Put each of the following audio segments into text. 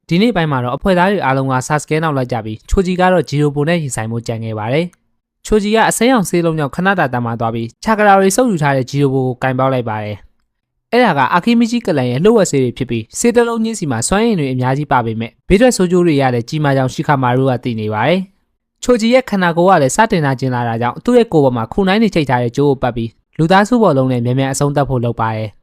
ဒီနေ့ပိုင်းမှာတော့အဖွဲ့သားတွေအားလုံးကဆာစကဲနောက်လိုက်ကြပြီးချိုဂျီကတော့ဂျီရိုဘိုနဲ့ရင်ဆိုင်မှုကြံခဲ့ပါတယ်။ချိုဂျီကအစိမ်းအောင်ဆေးလုံးကြောင့်ခဏတာတမ်းမှာသွားပြီးချာကရာတွေစုပ်ယူထားတဲ့ဂျီရိုဘိုကိုကင်ပေါက်လိုက်ပါတယ်။အဲ့ဒါကအာခီမီဂျီကလန်ရဲ့လှုပ်ဝက်ဆေးတွေဖြစ်ပြီးဆေးတလုံးချင်းစီမှာစွမ်းရည်တွေအများကြီးပါပေမဲ့ဘေးထွက်ဆိုးကျိုးတွေရတဲ့ကြီးမားကြောင်ရှီခါမာရူကသိနေပါတယ်။ချိုဂျီရဲ့ခန္ဓာကိုယ်ကလည်းစတင်လာခြင်းလာတာကြောင့်သူ့ရဲ့ကိုယ်ပေါ်မှာခုနိုင်နေချိတ်ထားတဲ့ကြိုးကိုပတ်ပြီးလူသားစုပေါ်လုံးနဲ့မြန်မြန်အဆုံးသတ်ဖို့လုပ်ပါတယ်။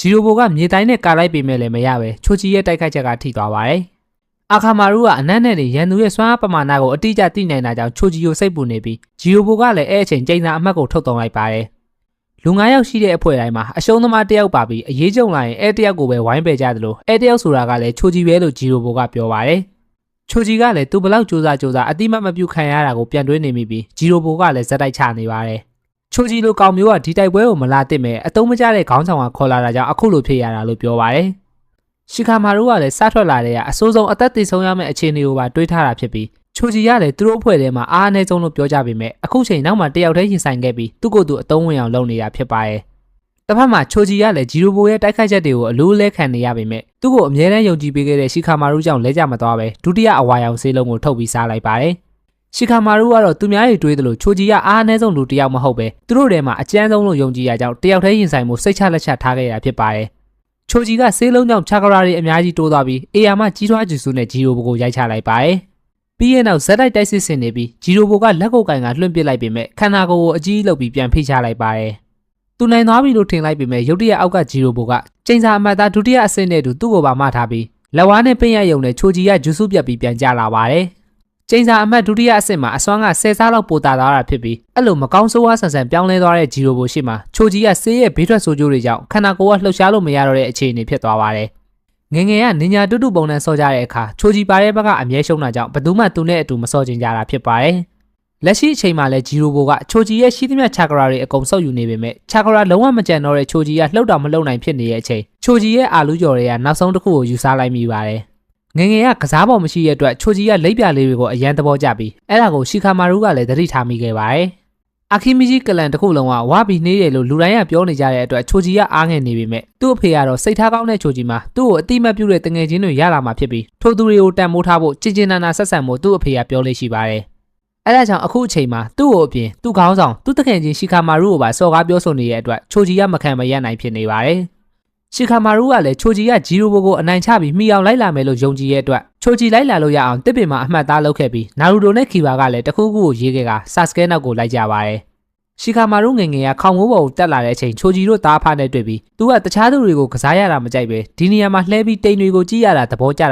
ဂျီရိုဘိုကမြေတိုင်းနဲ့ကာလိုက်ပေမဲ့လည်းမရပဲချိုဂျီရဲ့တိုက်ခိုက်ချက်ကထိသွားပါတယ်။အာခါမာရူကအနက်နဲ့နေရန်သူရဲ့စွမ်းအားပမာဏကိုအတိအကျသိနိုင်တာကြောင့်ချိုဂျီကိုစိတ်ပူနေပြီးဂျီရိုဘိုကလည်းအဲ့အချိန်ကျိန်းစာအမှတ်ကိုထုတ်သွင်းလိုက်ပါတယ်။လူ9ယောက်ရှိတဲ့အဖွဲ့တိုင်းမှာအရှုံးသမား1ယောက်ပါပြီးအရေးကြုံလာရင်အဲ့1ယောက်ကိုပဲဝိုင်းပယ်ကြသလိုအဲ့1ယောက်ဆိုတာကလည်းချိုဂျီပဲလို့ဂျီရိုဘိုကပြောပါတယ်။ချိုဂျီကလည်းသူဘလောက်စူးစမ်းအတိမတ်မပြုတ်ခံရတာကိုပြန်တွေးနေမိပြီးဂျီရိုဘိုကလည်းဇက်တိုက်ချနေပါတယ်။ချိုဂျီလိုကောင်မျိုးကဒီတိုက်ပွဲကိုမလာသင့်မဲ့အတုံးမကျတဲ့ခေါင်းဆောင်ကခေါ်လာတာကြောင့်အခုလိုဖြစ်ရတာလို့ပြောပါတယ်။ရှီခါမာရူကလည်းစထွက်လာတဲ့အဆိုးဆုံးအသက်သေဆုံးရမယ့်အခြေအနေကိုပါတွေးထားတာဖြစ်ပြီးချိုဂျီကလည်းသူတို့အဖွဲ့ထဲမှာအားအနည်းဆုံးလို့ပြောကြပေမဲ့အခုချိန်နောက်မှတယောက်တည်းရင်ဆိုင်ခဲ့ပြီးသူ့ကိုယ်သူအတုံးဝင်အောင်လုပ်နေတာဖြစ်ပါတယ်။တစ်ဖက်မှာချိုဂျီကလည်းဂျီရိုဘိုရဲ့တိုက်ခိုက်ချက်တွေကိုအလိုလဲခံနေရပေမဲ့သူ့ကိုအမြဲတမ်းယုံကြည်ပေးခဲ့တဲ့ရှီခါမာရူကြောင့်လဲကြမသွားပဲဒုတိယအဝါရောင်ဆေးလုံးကိုထုတ်ပြီးစားလိုက်ပါတယ်။ရှီခါမာရူကတော့သူများတွေတွေးသလိုချိုဂျီကအားအနည်းဆုံးလူတစ်ယောက်မဟုတ်ပဲသူတို့ထဲမှာအကြမ်းဆုံးလို့ယုံကြည်ရကြောင်းတယောက်တည်းရင်ဆိုင်မှုစိတ်ချလက်ချထားခဲ့ရဖြစ်ပါတယ်။ချိုဂျီကဆေးလုံးကြောင့်ချာကရာတွေအများကြီးတိုးသွားပြီးအေယာမကြီးထွားဂျူစုနဲ့ဂျီရိုဘိုကိုရိုက်ချလိုက်ပါတယ်။ပြီးရင်နောက်ဇက်တိုက်တိုက်စစ်ဆင်နေပြီးဂျီရိုဘိုကလက်ကိုကင်ကလွှင့်ပစ်လိုက်ပေမဲ့ခန္ဓာကိုယ်ကိုအကြီးလုပ်ပြီးပြန်ဖိချလိုက်ပါတယ်။သူနိုင်သွားပြီလို့ထင်လိုက်ပေမဲ့ရုတ်တရက်အောက်ကဂျီရိုဘိုကကျင်းစာအမှတ်သားဒုတိယအဆင့်နဲ့သူ့ကိုပါမထားပြီးလက်ဝါးနဲ့ပင်ရယုံနဲ့ချိုဂျီကဂျူစုပြတ်ပြီးပြန်ကျလာပါတယ်။ကျင်းစာအမှတ်ဒုတိယအဆင့်မှာအစွမ်းက10ဆလောက်ပိုတာသွားတာဖြစ်ပြီးအဲ့လိုမကောင်းဆိုးဝါးဆန်ဆန်ပြောင်းလဲသွားတဲ့ဂျီရိုဘိုရှိမှာချိုဂျီကဆေးရဲ့ဘေးထွက်ဆိုးကျိုးတွေကြောင့်ခန္ဓာကိုယ်ကလှုပ်ရှားလို့မရတော့တဲ့အခြေအနေဖြစ်သွားပါတယ်။ငငယ်ကနင်ညာတူတူပုံနဲ့ဆော့ကြတဲ့အခါချိုဂျီပါတဲ့ဘက်ကအမြဲရှုံးတာကြောင့်ဘယ်သူမှသူနဲ့အတူမဆော့ချင်ကြတာဖြစ်ပါတယ်။လက်ရှိအချိန်မှာလည်းဂျီရိုဘိုကချိုဂျီရဲ့ရှိသမျှချာကရာတွေအကုန်ဆုပ်ယူနေပေမဲ့ချာကရာလုံးဝမကျန်တော့တဲ့ချိုဂျီကလှုပ်တော့မလှုပ်နိုင်ဖြစ်နေတဲ့အချိန်ချိုဂျီရဲ့အာလူကျော်တွေကနောက်ဆုံးတစ်ခုကိုယူဆလိုက်မိပါတယ်။ငငယ်ကကစားပေါ်မရှိတဲ့အတွက်ချိုဂျီကလိပ်ပြလေးတွေကိုအရန်သဘောကျပြီးအဲ့ဒါကိုရှီခါမာရူကလည်းသတိထားမိခဲ့ပါတယ်။အာခီမီဂျီကလန်တစ်ခုလုံးကဝါပြီးနေတယ်လို့လူတိုင်းကပြောနေကြတဲ့အတွက်ချိုဂျီကအားငယ်နေပေမဲ့သူ့အဖေကတော့စိတ်ထားကောင်းတဲ့ချိုဂျီမှာသူ့ကိုအတိမတ်ပြုတဲ့တငယ်ချင်းတွေရလာမှာဖြစ်ပြီးထိုသူတွေကိုတန်မိုးထားဖို့ချစ်ချင်းနာနာဆက်ဆံဖို့သူ့အဖေကပြောလို့ရှိပါတယ်။အဲဒါကြောင့်အခုအချိန်မှာသူ့ကိုအပြင်သူ့ခေါင်းဆောင်သူ့တခင်ချင်းရှီခါမာရူကိုပါစော်ကားပြောဆိုနေတဲ့အတွက်ချိုဂျီကမခံမရနိုင်ဖြစ်နေပါတယ်။ရှီခါမာရူကလည်းချိုဂျီကဂျီရိုဘိုကိုအနိုင်ချပြီးမိအောင်လိုက်လာမယ်လို့ယုံကြည်ရဲ့အတွက်ချိုဂျီလိုက်လာလို့ရအောင်တစ်ပင်မှာအမှတ်သားလုပ်ခဲ့ပြီးနာရူတိုနဲ့ခီဘာကလည်းတခုခုကိုရေးခဲ့ကဆာစကဲနောက်ကိုလိုက်ကြပါတယ်။ရှီခါမာရူငငယ်ကခေါင်မိုးပေါ်ကိုတက်လာတဲ့အချိန်ချိုဂျီတို့သားဖားနဲ့တွေ့ပြီးသူကတခြားသူတွေကိုကစားရတာမကြိုက်ပဲဒီနေရာမှာလှဲပြီးတိမ်တွေကိုကြည့်ရတာသဘောကျတာ